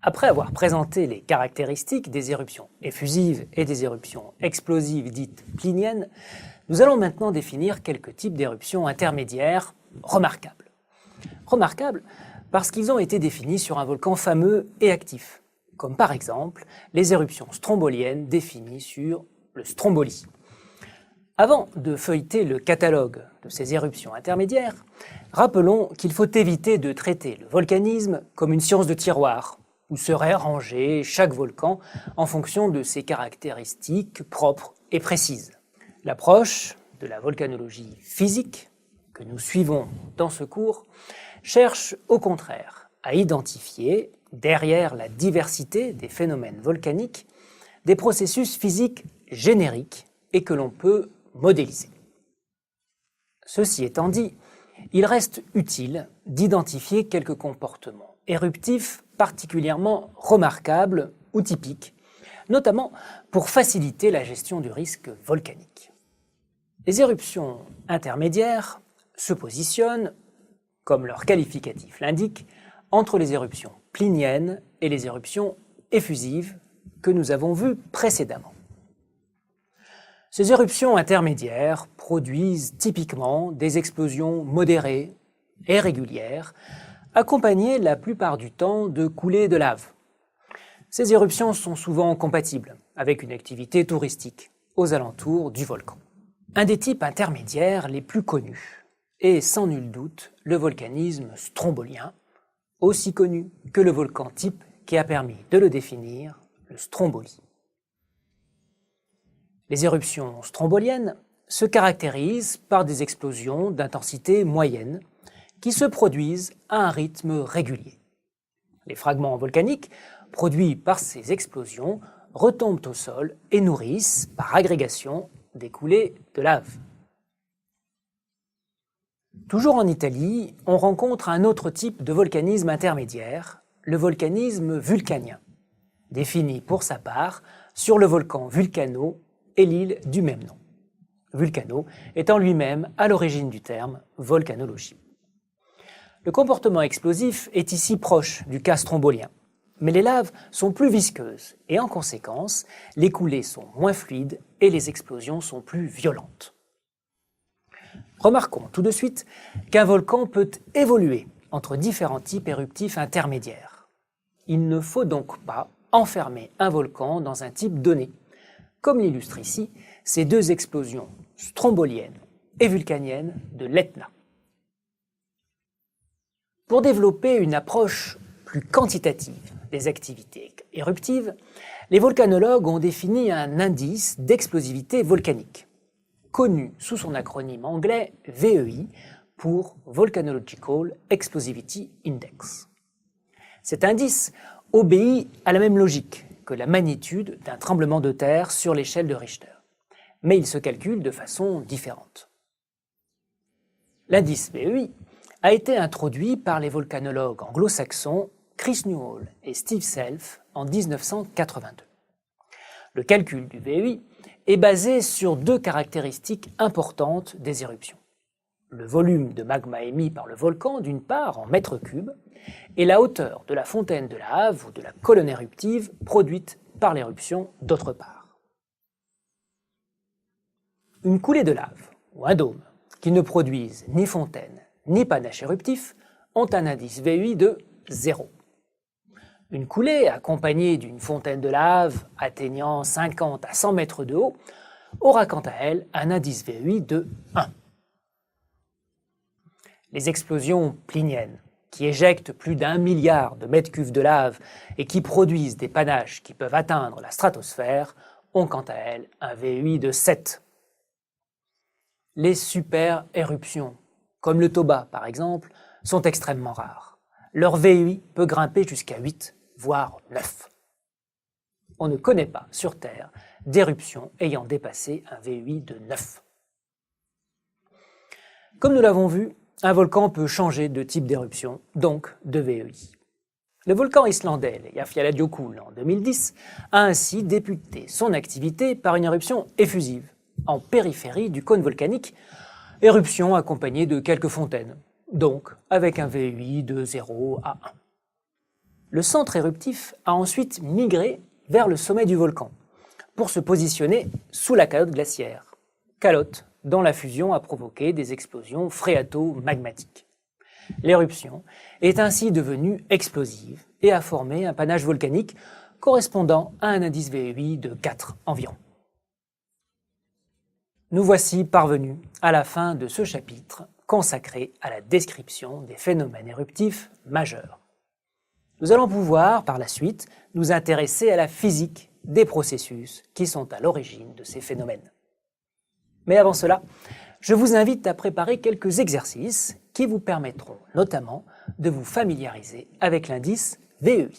Après avoir présenté les caractéristiques des éruptions effusives et des éruptions explosives dites pliniennes, nous allons maintenant définir quelques types d'éruptions intermédiaires remarquables. Remarquables parce qu'ils ont été définis sur un volcan fameux et actif, comme par exemple les éruptions stromboliennes définies sur le Stromboli. Avant de feuilleter le catalogue de ces éruptions intermédiaires, rappelons qu'il faut éviter de traiter le volcanisme comme une science de tiroir, où serait rangé chaque volcan en fonction de ses caractéristiques propres et précises. L'approche de la volcanologie physique que nous suivons dans ce cours cherche au contraire à identifier, derrière la diversité des phénomènes volcaniques, des processus physiques génériques et que l'on peut modéliser. Ceci étant dit, il reste utile d'identifier quelques comportements éruptifs particulièrement remarquables ou typiques, notamment pour faciliter la gestion du risque volcanique. Les éruptions intermédiaires se positionnent, comme leur qualificatif l'indique, entre les éruptions pliniennes et les éruptions effusives que nous avons vues précédemment. Ces éruptions intermédiaires produisent typiquement des explosions modérées et régulières, accompagnées la plupart du temps de coulées de lave. Ces éruptions sont souvent compatibles avec une activité touristique aux alentours du volcan. Un des types intermédiaires les plus connus est sans nul doute le volcanisme strombolien, aussi connu que le volcan type qui a permis de le définir, le Stromboli. Les éruptions stromboliennes se caractérisent par des explosions d'intensité moyenne qui se produisent à un rythme régulier. Les fragments volcaniques produits par ces explosions retombent au sol et nourrissent, par agrégation, des coulées de lave. Toujours en Italie, on rencontre un autre type de volcanisme intermédiaire, le volcanisme vulcanien, défini pour sa part sur le volcan Vulcano et l'île du même nom. Vulcano étant lui-même à l'origine du terme volcanologie. Le comportement explosif est ici proche du cas strombolien, mais les laves sont plus visqueuses et en conséquence, les coulées sont moins fluides et les explosions sont plus violentes. Remarquons tout de suite qu'un volcan peut évoluer entre différents types éruptifs intermédiaires. Il ne faut donc pas enfermer un volcan dans un type donné, comme l'illustrent ici ces deux explosions stromboliennes et vulcaniennes de l'Etna. Pour développer une approche plus quantitative des activités éruptives, les volcanologues ont défini un indice d'explosivité volcanique, connu sous son acronyme anglais VEI pour Volcanological Explosivity Index. Cet indice obéit à la même logique que la magnitude d'un tremblement de terre sur l'échelle de Richter, mais il se calcule de façon différente. L'indice VEI a été introduit par les volcanologues anglo-saxons Chris Newhall et Steve Self en 1982. Le calcul du VEI est basé sur deux caractéristiques importantes des éruptions. Le volume de magma émis par le volcan d'une part en mètres cubes et la hauteur de la fontaine de lave ou de la colonne éruptive produite par l'éruption d'autre part. Une coulée de lave ou un dôme qui ne produisent ni fontaine ni panache éruptif ont un indice VEI de 0. Une coulée accompagnée d'une fontaine de lave atteignant 50 à 100 mètres de haut aura quant à elle un indice VEI de 1. Les explosions pliniennes, qui éjectent plus d'1 milliard de mètres cubes de lave et qui produisent des panaches qui peuvent atteindre la stratosphère, ont quant à elles un VEI de 7. Les super-éruptions, comme le Toba par exemple, sont extrêmement rares. Leur VEI peut grimper jusqu'à 8, voire 9. On ne connaît pas sur Terre d'éruption ayant dépassé un VEI de 9. Comme nous l'avons vu, un volcan peut changer de type d'éruption, donc de VEI. Le volcan islandais Eyjafjallajökull en 2010 a ainsi débuté son activité par une éruption effusive, en périphérie du cône volcanique, éruption accompagnée de quelques fontaines, donc avec un VEI de 0 à 1. le centre éruptif a ensuite migré vers le sommet du volcan pour se positionner sous la calotte glaciaire, calotte dont la fusion a provoqué des explosions phréato-magmatiques. L'éruption est ainsi devenue explosive et a formé un panache volcanique correspondant à un indice VEI de 4 environ. Nous voici parvenus à la fin de ce chapitre consacré à la description des phénomènes éruptifs majeurs. Nous allons pouvoir, par la suite, nous intéresser à la physique des processus qui sont à l'origine de ces phénomènes. Mais avant cela, je vous invite à préparer quelques exercices qui vous permettront notamment de vous familiariser avec l'indice VEI.